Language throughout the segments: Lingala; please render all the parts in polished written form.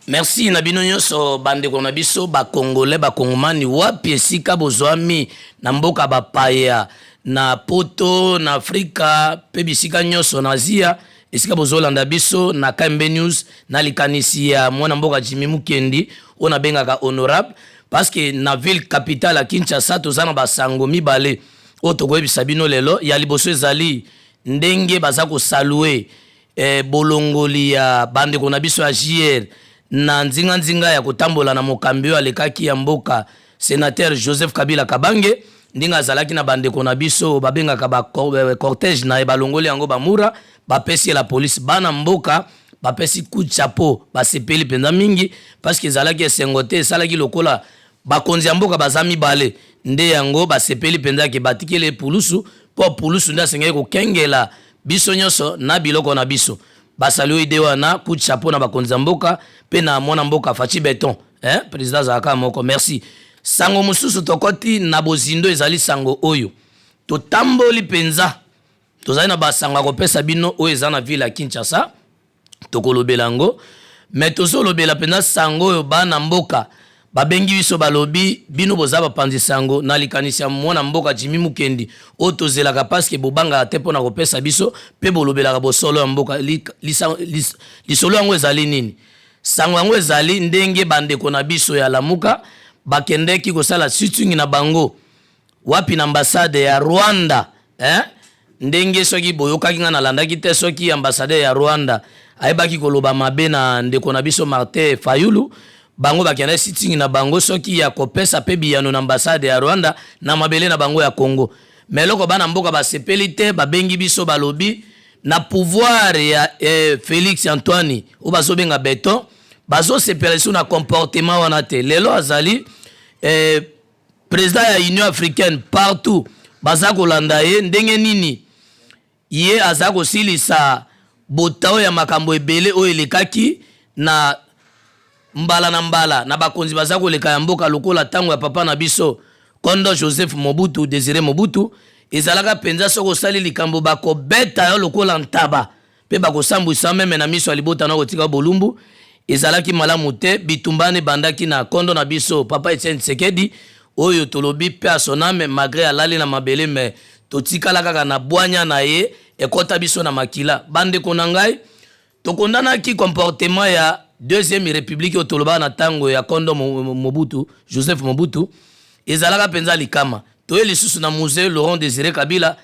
Merci Nabino nyonso bande kona biso ba Congolais ba Kongomani wapi esika bozwami na mboka ba paya na poto na Afrika pe bisika nyonso na Asia esika bozolanda biso na KMB News na likanisi ya mwana mboka Jimmy Mukendi ona bengaka honorable parce que na ville capitale à Kinshasa tozana basango mibale otokoyebisa bino lelo ya liboso ezali ndenge baza ko saluer bolongoli ya bande kona biso ya JR na nzinga ya kutambola na mokambi alekaki ya mboka sénateur Joseph Kabila Kabange ndinga zalaki na bande kona biso babengaka ba cortège na balongoli yango bamura bapesi la police bana mboka bapesi coup de chapeau basepeli penza mingi parce que zalaki esengote salaki lokola bakonzi ya mboka bazami bale nde yango basepeli penza ke batikele pulusu po pulusu nda sengeki ko kengela biso nyonso na biloko na biso basalio ide wana coup de chapeau na bakonzi ya mboka pe na mwana mboka Fachi Beton président Zaka moko merci sango mususu tokoti na bozindo ezali sango oyo totamboli penza tozali na basanga kopesa bino oyo eza na ville ya Kinshasa tokolobela ngo mais tozolobela penza sango oyo bana mboka babengi biso balobi bino boza bapanzi sango na likanisi ya mwana mboka Jimmy Mukendi oyo tozelaka parce que bobanga te mpona kopesa biso pe bolobelaka bosolo ya mboka lisolo yango ezali nini sango yango ezali ndenge bandeko na biso ya lamuka bakendeki kosala sitting na bango wapi na ambassade ya Rwanda ndenge soki boyokaki nga nalandaki te soki ambassade ya Rwanda ayebaki koloba mabe na ndeko na biso Martin Fayulu bango bakenda sitting na bango soki ya kopesa pe biyano na ambassade ya Rwanda na mabele na bango ya Congo meloko bana mboka basepeli te babengi biso balobi na pouvoir ya Félix Antoine ou bazobenga Beton bazo sepela sur na comportement wana te lelo azali président ya Union africaine partout baza kolanda ye ndenge nini ye aza kosilisa botao ya makambo ebele oyo elekaki na mbala na bakonzi baza koleka ya mboka lokola tango ya papa na biso Kondo Joseph Mobutu Désiré Mobutu ezalaka penza soko sali likambo bakobeta yo lokola ntaba pe bakosambwisa meme na miso alibota na kotika bolumbu ezalaki malamu te bitumbane bandaki na Kondo na biso papa Etienne Tshisekedi oyo tolobi pe asoname malgré alali na mabele me totikala kaka na bwanya na ye ekota biso na makila bande konangai tokondana ki comportement ya deuxième république otoloba na tango ya Kondo Mobutu Joseph Mobutu ezalaka penza likama toye lisusu na musée Laurent Désiré Kabila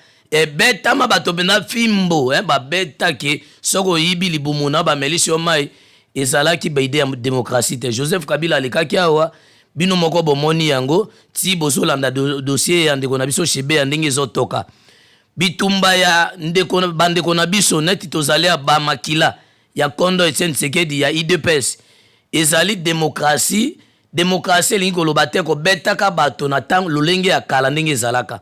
betama bato bena fimbo babeta ke soko yibi libumuna ba melisi omai ezalaki baide ya démocratie te Joseph Kabila alikaki awa bino moko bomoni yango ti bozolanda dossier ya ndeko na biso Chebe ya ndenge ezotoka bitumba ya bandeko na biso neti tozali ba makila ya Kondo Etienne Tshisekedi ya IDPS ezali démocratie elingi koloba te kobetaka bato na tango lolenge ya kala ndenge ezalaka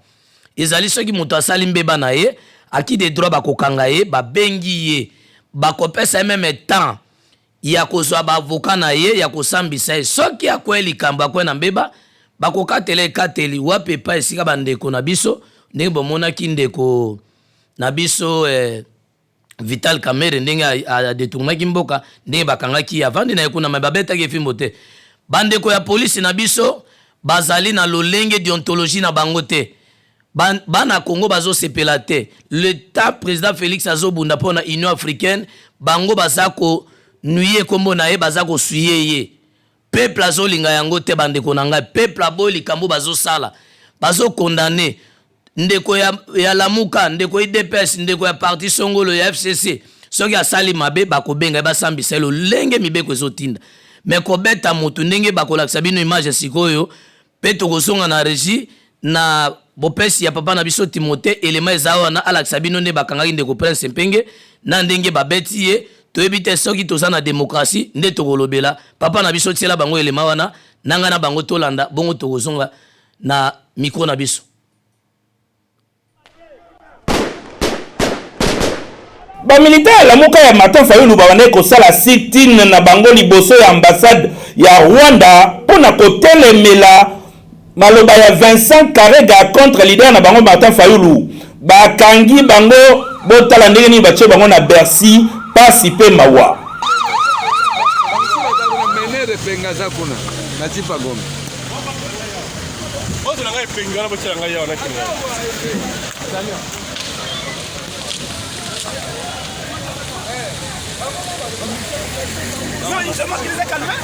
ezali soki moto asali mbeba na ye aki de droit bakokanga ye babengi ye bakopesa ye meme temps ya kozwa baavoka na ye ya kosambisa ye soki akwe likambo akwe na mbeba bakokatela ekateli wapi epai esika bandeko na biso ndenge bomonaki ndeko na biso Vital Kamerhe ndenge adetournaki mboka ndenge bakangaki avandi na ye kuna me babetaki efimbo te bandeko ya polisi na biso bazali na lolenge déontologie na bango te bana Congo bazosepela te l'état président Félix azobunda pona Union africaine bango bazako nuye kombo na ye bazako suye ye peuple azolinga yango te bandeko na ngai peuple aboli kambo bazosala bazo condamner ndeko ya lamuka ndeko IDPS ndeko ya parti songolo ya FCC soki asali mabe bakobenga basambisa lolenge mibeko ezotinda mais kobeta mutu ndenge bakolakisa bino image sikoyo pe tokozonga na régie na bopesi ya papa na biso Timothée elema ezawa na alakisa bino nde bakangaki ndeko Prince Mpenge na ndenge babeti ye toyebi te soki toza na démocratie nde tokolobela papa na biso tiela bango elema wana nanga na bango tolanda bongo tokozonga na micro na biso ba militaire la muka ya Martin Fayulu babane kosala sit-in na bango liboso ya ambassade ya Rwanda pona kotelemela maloba ya Vincent Karega contre leader na bango Martin Fayulu bakangi bango botala ndenge ni bache bango na Bercy pasi pe mawa penga za kuna na tipa gombe ozo na ngai penga na botsela ngai ya na kinga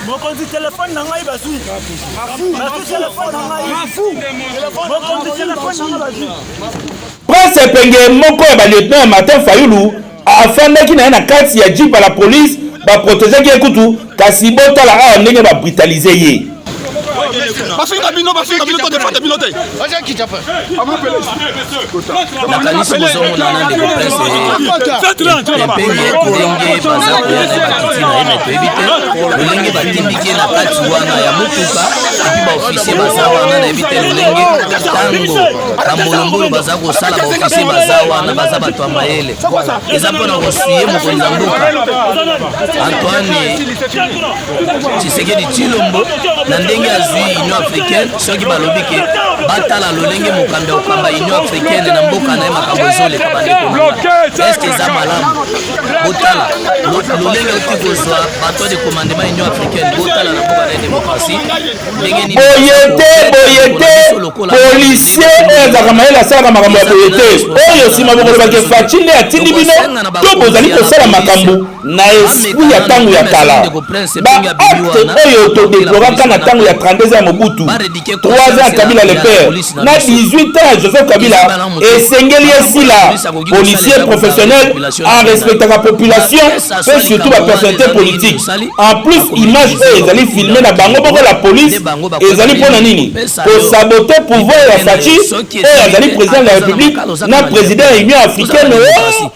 mokonzi telefone na ngai bazwi telefone na ngai mokonzi telefone na ngai bazwi Prince Penge moko ya balieutenant Martin Fayulu afandaki na ye na kati ya jeep ya la police baprotégeki ye kutu kasi botala awa ndenge babrutalize ye nakanisi bozomona na ndeko prince epenge ndenge baza koya na batiti na ye me toyebi te lolenge batindiki ye na kati wana ya motuka epi baofisier baza wana nayebi te lolenge ntango bambolombolo baza kosala baofisier baza wana baza bato ya mayele eza mpona kosuye mokonzi ya mboka Antoine Tshisekedi Tshilombo na ndenge azwi Union Africaine soki balobi ke batala lolenge mokambi okamba Union Africaine na mboka na ye makambo ezoleka bandeko eske eza malamu botala lolenge oti kozwa bato de commandement Union Africaine botala na mboka na ye démocratie ndenge nini boyete policier oyo azalaka mayele asalaka makambo ya boyete oyo nsima bokolobaki faci nde atindi bino to bozali kosala makambo na esprit ya ntango ya kala baacte oyo todeploraka na ntango ya 32 ya mobutu 3 ans ya kabila le père na 18 ans ya joseph kabila esengeli esila policier professionnel en respectaka population pe surtout bapersonnalité politique en plus image oyo ezali filme na bango boko la police ezali mpona nini kosabote pouvoir ya faci oyo azali président de la république na président ya union africaine oyo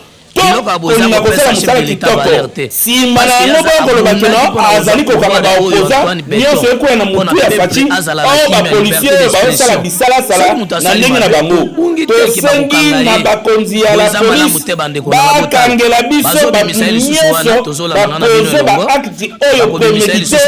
kolinga kosala mosala kitoko nsima na yango bakoloba keno azali kokanga baopoza nyonso ekoya na motu ya faci oyo bapolisier oyo baosala bisalasala na ndenge na bango tosengi na bakonzi ya la polise bakangela biso bato nyonso bapoze baakti oyo premedite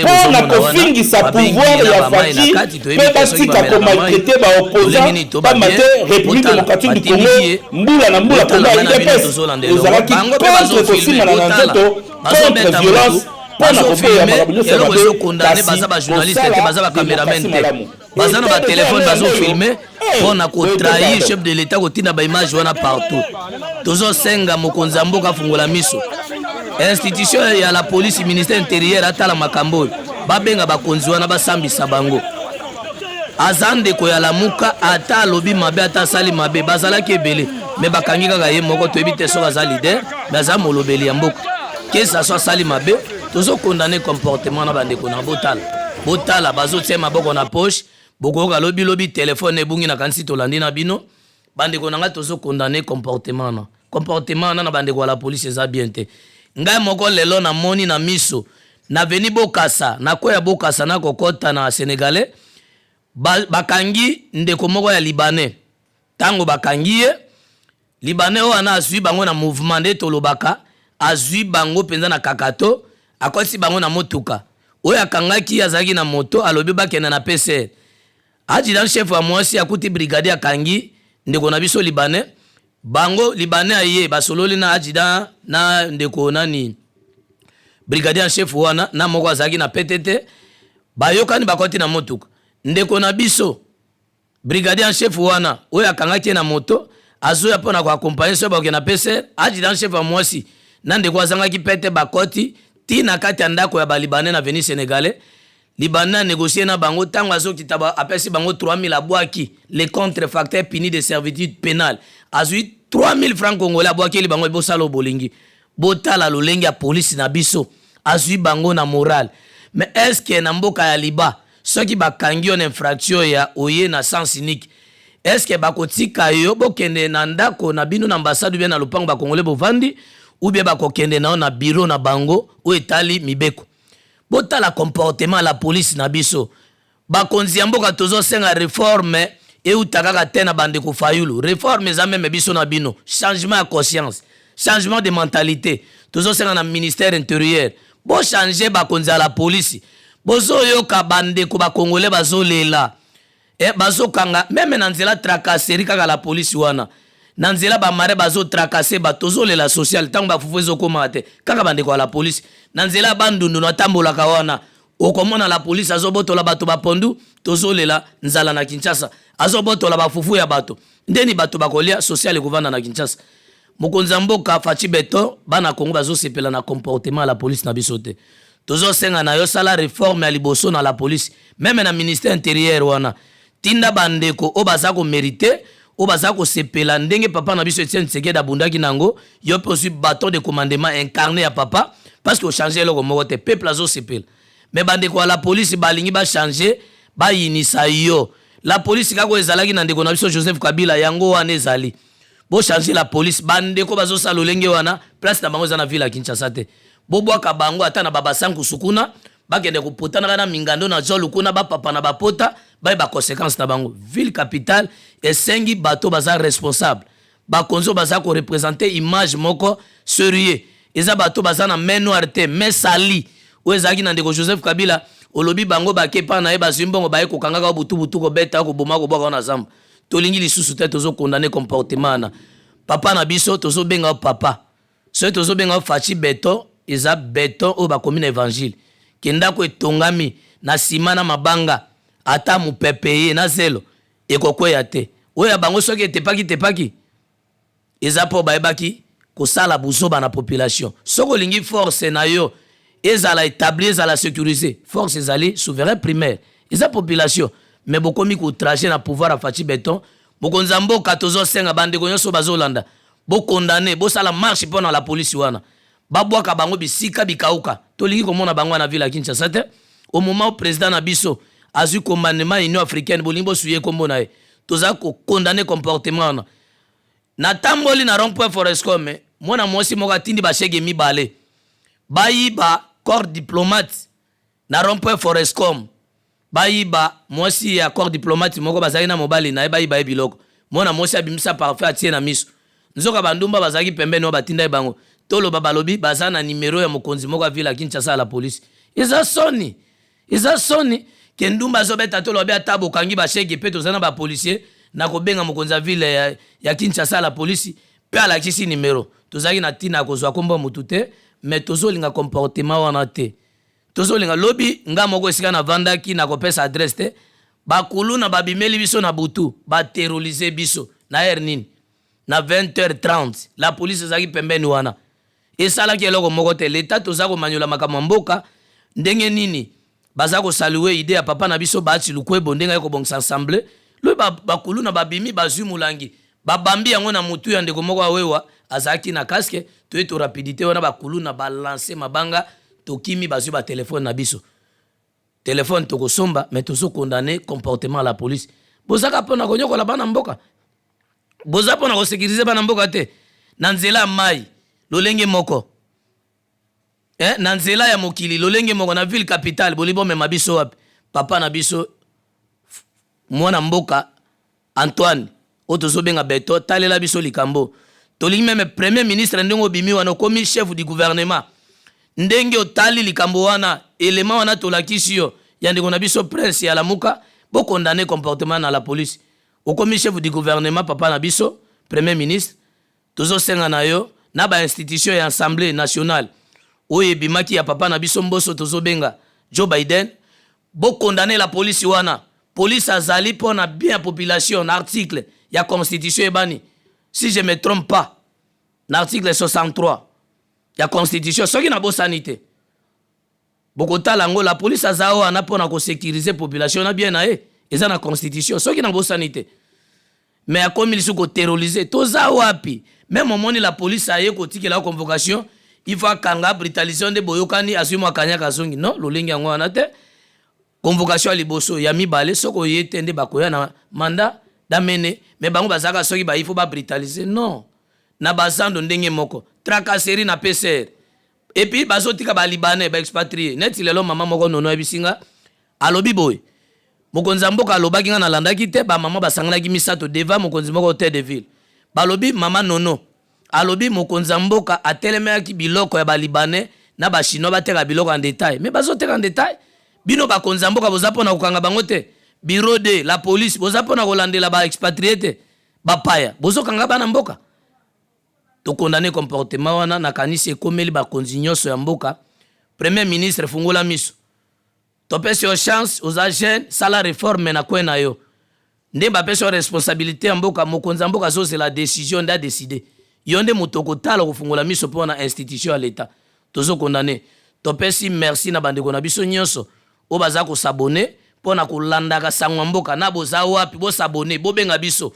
mpona kofingisa pouvoir ya faci mpe batika komaltraite baopoza pamba te république démocratique du congo mbula na mbula kongo ya udps ezalaki contre kosimana na nzeto contre violence mpona koboya makambo nyonso ya mabe baza bajournaliste te baza bacameraman te baza na batelefone bazofilme mpona kotrahir chef de l'état kotinda baimage wana partout tozosenga mokonzi ya mboka afungola miso institution ya la police ministère intérieur atala makambo oyo babenga bakonzi wana basambisa bango aza ndeko ya lamuka ata alobi mabe ata asali mabe bazalaki ebele me bakangi kaka ye moko toyebi te soki aza lider me aza molobeli ya mboka kesa so asali mabe tozokondane comportement na bandeko na botala bazotia maboko na poche bokoyoka lobilobi telefone ebungi na kanisi tolandi na bino bandeko na ngai tozokondane comportement na bandeko ya la polise eza bien te ngai moko lelo namoni na miso naveni bokasa nakoya bokasa na kokota na sénégalais bakangi ndeko moko ya libanais tango bakangi ye libanais oyo ana azwi bango na mouvement nde tolobaka azwi bango mpenza na kakato akosi bango na motuka oyo akangaki azalaki na moto alobi bakenda na PCR adjudant chef ya mwasi akuti brigadier akangi ndeko na biso libanais bango libanais aye basololi na adjudant na ndeko nani brigadier chef wana na moko azalaki na PTT bayokani bakoti na motuka ndeko na biso brigadier chef wana oyo akangaki na moto azoya mpona koakompagne so bakokende na PCR adjudant chef ya mwasi na ndeko azangaki pete bakoti tina kati ya ndako ya balibanais na veni sénégalais libanais anégocie na bango ntango azokita apesi bango 3000 abwaki les contrefacteurs punis de servitude pénale azwi 3000 francs congolais abwaki bango bosala bolingi botala lolenge ya polisi na biso azwi bango na moral mais est-ce que na mboka ya liba soki bakangi yo na infraction ya oye na sens unique est-ce que bakotika yo bokende na ndako na bino na ambassade ou bien na lopango bakongole bovandi ou bien bakokende na na bureau na bango ou etali mibeko botala comportement la police na biso bakonzi ya mboka tozosenga réforme eutakaka te na bandeko Fayulu réforme eza meme biso na bino changement ya conscience changement de mentalité tozosenga na ministère intérieur bo changer bakonzi ya la police bozoyoka bandeko bakongole bazolela bazokanga meme na nzela tracasserie kaka la police wana na nzela bamare bazotracasser batozolela social ntango bafufu ezokoma te kaka bandeko ya la police na nzela bandundu natambolaka wana okomona la police azobotola bato bapondu tozolela nzala na Kinshasa azobotola bafufu ya bato ndeni bato bakolia social ekovanda na Kinshasa mokonzi mboka Faci Beton bana Kongo bazosepela na comportement la police na biso te tozosenga na yo sala réforme ya liboso na la police même na ministère intérieur wana tinda bandeko o baza ko mériter o baza ko sepela ndenge papa na biso Etienne Tshisekedi abundaki nango yo pe aussi bâton de commandement incarné ya papa parce que changer le moko te peuple azo sepela mais bandeko la police balingi ba changer ba inisa yo la police kako ezalaki na ndeko na biso Joseph Kabila yango wana ezali bo changer la police bandeko bazo salolenge wana place na bango za na ville ya Kinshasa te bo bwaka bango ata na baba sanku sukuna bakende kopotana na mingando na zolo kuna ba papa na bapota ba conséquence na bango ville capitale esengi bato baza responsable ba konzo baza ko représenter image moko sérieux eza bato baza na main noire te mais sali oezaki na ndeko Joseph Kabila olobi bango bakepa na ye bazimbongo baye kokangaka butu ko beta ko boma ko boka na zamba tolingi lisusu te tozo condamner comportement na papa na biso tozo benga papa so tozo benga Faci Beton eza Beton o ba commune évangile kenda ko etongami na sima na mabanga ata mupepeye na zelo ekokweya te oya bango soki etepaki eza po bayebaki kosala buzoba na population soko lingi force na yo ezala établir ezala sécuriser force ezali souverain primaire eza population mais bokomi ko tracher na pouvoir a Faci Beton bokonza mboka tozo senga bandeko nyonso bazolanda bo condamner bo sala marche pona la police wana babwaka bango bisika bikauka tolingi komona bango na ville ya Kinshasa te au moment où président na biso azu commandement Union africaine bolimbo suye kombo na ye toza ko condamner comportement na tamboli na rond-point Forescom mona mosi moka tindi ba shege mibale bayiba corps diplomate na rond-point Forescom bayiba mosi ya corps diplomate moko bazali na mobali na bayiba ebiloko mona mosi abimisa parfait atie na miso nzoka bandumba bazaki pembeni batinda bango tolo babalobi baza na numéro ya mokonzi moko ville ya Kinshasa la police eza soni kendumba zobeta tolo bia tabo kangi ba shege pe tozana ba policier na kobenga mokonzi ville ya Kinshasa la police pe ala kisi numéro tozaki na tina kozwa kombo mutute mais tozolinga comportement wana te tozolinga lobi nga moko esika na vandaki na kopesa adresse te bakulu na babimeli biso na butu ba terroriser biso na heure nini na 20h30 la police ezaki pembeni wana esalaki eloko moko te l'état toza komanyola makambo mboka ndenge nini baza kosalue ide ya papa na biso baati lukwebo ndenge ekobongisa ensemble lo bakulu na babimi bazwi mulangi babambi yango na mutu ya ndeko moko awewa azaki na casque to rapidité wana bakulu na balancer mabanga tokimi bazwi ba telefone na biso telefone tokosomba mais tozo condamner comportement la police bozaka pona konyokola bana mboka boza pona ko sécuriser bana mboka te na nzela mai lolenge moko na nzela ya mokili lolenge moko na ville capitale bolibo mema biso wapi papa na biso mwana mboka Antoine otozobenga Beton talela biso likambo tolingi meme premier ministre ndenge bimi wana komi chef du gouvernement ndenge otali likambo wana élément wana tolakisi yo ya ndeko na biso prince ya lamuka bo condamner comportement na la police okomi chef du gouvernement papa na biso premier ministre tozo senga na yo na ba institution ya assemblée nationale oye bimaki ya papa na biso mboso tozo benga Joe Biden bo condamner la police wana police azali pona bien population na article ya constitution ebani si je me trompe pas na article 63 ya constitution soki na bo sanité bokotala ngo la police azao wana pona ko sécuriser population na bien na eza na constitution soki na bo sanité mais a comme il se ko terroriser toza wapi même au moment la police aye ko tikela convocation il faut kanga brutalisation de boyokani asimo akanya kazongi non lolingi yango wana te convocation à liboso ya mibale soko yetende bakoya na mandat damene mais bango bazaka soki ba il faut ba brutaliser non na bazando ndenge moko tracasserie na PCR et puis bazotika ba libanais ba expatrié net lelo mama moko nono ebisinga alobi boy mokonzi mboka alobaki nga na landaki te ba mama basanganaki misato deva mokonzi moko hotel de ville balobi mama nono alobi mokonzi mboka atelemaki biloko ya ba libanais na ba chinois bateka biloko en détail mais bazoteka en détail bino ba konzi mboka bozapona kokanga bango te bureau de la police bozapona kolandela ba expatrié te ba paya bozokanga bana mboka to condamner comportement wana na kanisi ekomeli ba konzi nyonso ya mboka premier ministre fungola miso topesi yo chance oza jeune sala réforme na kwe na yo nde bapesi yo responsabilité ya mboka mokonzi ya mboka azozela décision nde adécide yo nde moto okotala kofungola miso mpo na institution ya leta tozokondane topesi merci na bandeko na biso nyonso oyo baza kosabone mpo na kolandaka sango mboka na boza wapi bosabone bobenga biso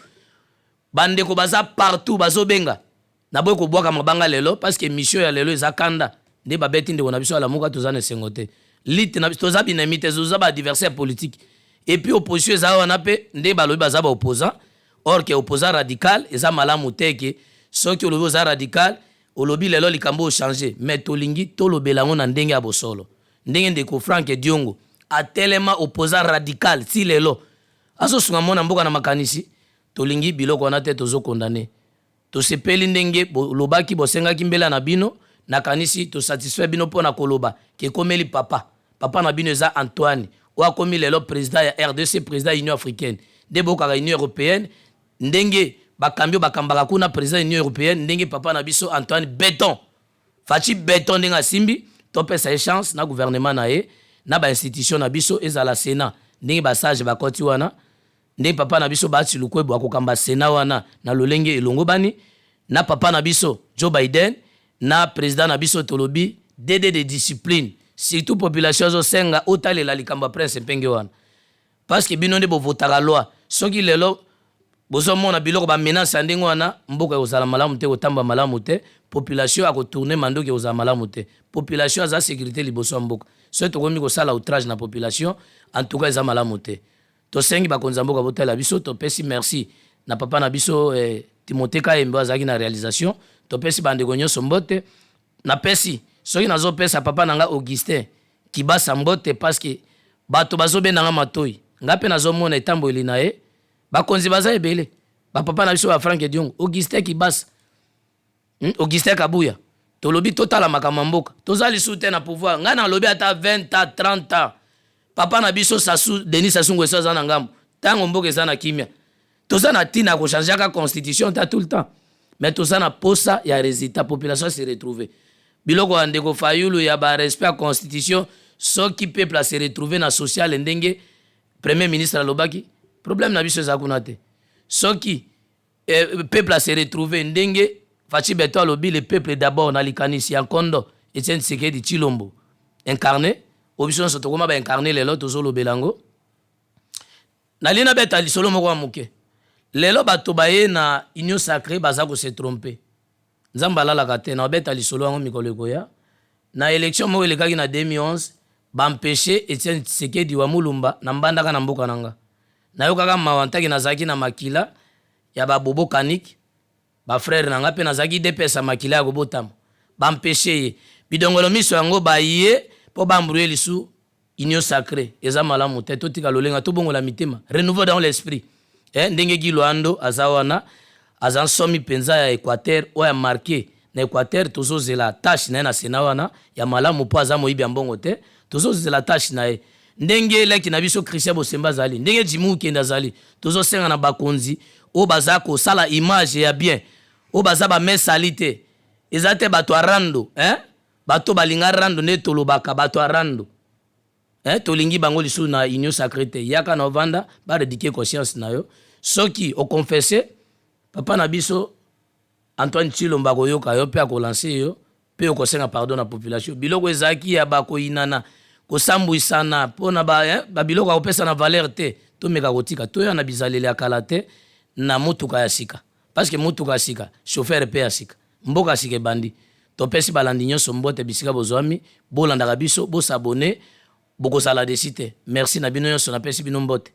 bandeko baza partout bazobenga na boye kobwaka mabanga lelo parce que mission ya lelo eza kanda nde babeti ndeko na biso alamuka toza na esengo te lite na biso toza binami te toza baadversaire politique et puis opposition eza wana mpe nde balobi baza baopposant or ke opposant radical eza malamu te ke soki olobi oza radical olobi lelo likambo ochange mais tolingi tolobela yango na ndenge ya bosolo ndenge ndeko Frank Diongo atelema opposant radical si lelo azosunga mona mboka na makanisi tolingi biloko wana te tozokondane tosepeli ndenge lobaki bosengaki mbela na bino nakanisi tosatisfait bino mpo na koloba ke komeli papa na bino eza Antoine oyo akomi lelo président ya RDC président ya Union africaine nde bokaka Union européenne ndenge bakambi bakambaka kuna président ya Union européenne ndenge papa na biso Antoine Béton faci Béton ndenge asimbi topesa ye chance na gouvernement na ye na bainstitution na biso ezala Sénat ndenge basage bakoti wana ndenge papa na biso bati lukwebo akokamba Sénat wana na lolenge elongo bani na papa na biso Joe Biden na président na biso tolobi dede de discipline surtout population zosenga otalela likambo prince mpenge wana parce que bino nde bovotaka loi soki lelo bozomona biloko bamenance ya ndenge wana mboka ekozala malamu te kotamba malamu te population akotourne mandoki ekozala malamu te population aza sécurité liboso ya mboka soki tokomi kosala outrage na population en tout cas eza malamu te tosengi bakonzi ya mboka botala biso topesi merci na papa na biso Timothée Kayembe azalaki na réalisation topesi bandeko nyonso mbote napesi soki nazopesa papa nanga Augustin Kibasa mbote parce que bato bazobendanga matoi nga mpe nazomona etamboeli na ye bakonzi baza ebele bapapa na biso ba Frank Diongo Augustin Kibasa Augustin Kabuya tolobi totala makambo mboka toza lisu te na pouvoir nga nalobi ata 20 ans 30 ans papa na biso Denis Sassou Nguesso aza na ngambo ntango mboka eza na kimia toza na ntina kochangeaka constitution ta tout le temps mais toza na posa ya résultat population se retrouver biloko ya ndeko Fayulu ya barespect ya constitution soki peuple se retrouver na social ndenge premier ministre alobaki problème na biso eza kuna te soki peuple se retrouver ndenge Faci Beto alobi le peuple d'abord na likanisi ya Nkondo Etienne Tshisekedi Tshilombo incarné obiso nyonso tokoma baincarné lelo tozolobela yango nalina beta lisolo moko ya moke lelo bato baye na union sacrée baza kose trompe nzambe alalaka te na obeta lisolo yango mikolo ekoya na élection moko elekaki na 2011 bampeshe Etienne Tshisekedi wa Mulumba na mbandaka na mboka nanga nayokaka mawa ntaki nazalaki na makila ya babobo kaniki bafrère nanga mpe nazalaki depesa makila ya kobotama bampeshe ye bidongolo miso yango baye mpo bambrouye lisu union sacrée eza malamu te totika lolenga tobongola mitema renouveau dans l'esprit ndenge Giloando aza wana aza nsomi mpenza ya Équateur oyo marqué na Équateur tozozela tâche na ye na Sénat wana ya malamu mpo aza moyibi ya mbongo te tozozela tâche na ye ndenge leki na biso Christian Bosemba azali ndenge Jimu Kende azali tozosenga na bakonzi oyo baza kosala image ya bien oyo baza bamesali te eza te bato arando bato balinga rando nde tolobaka bato arando tolingi bango lisu na union sacrée te yaka na ovanda baredike conscience na yo soki okonfese papa na biso Antoine Tshilombo akoyoka yo mpe akolanse yo mpe okosenga pardon na population biloko ezalaki ya bakoyinana kosambwisana mpona babiloko akopesa na valeur te tomeka kotika toya na bizaleli ya kala te na motuka ya sika parce que motuka ya sika chauffeur mpe ya sika mboka ya sika ebandi topesi balandi nyonso mbote bisika bozwami bolandaka biso bosabone bokozala desi te merci na bino nyonso napesi bino mbote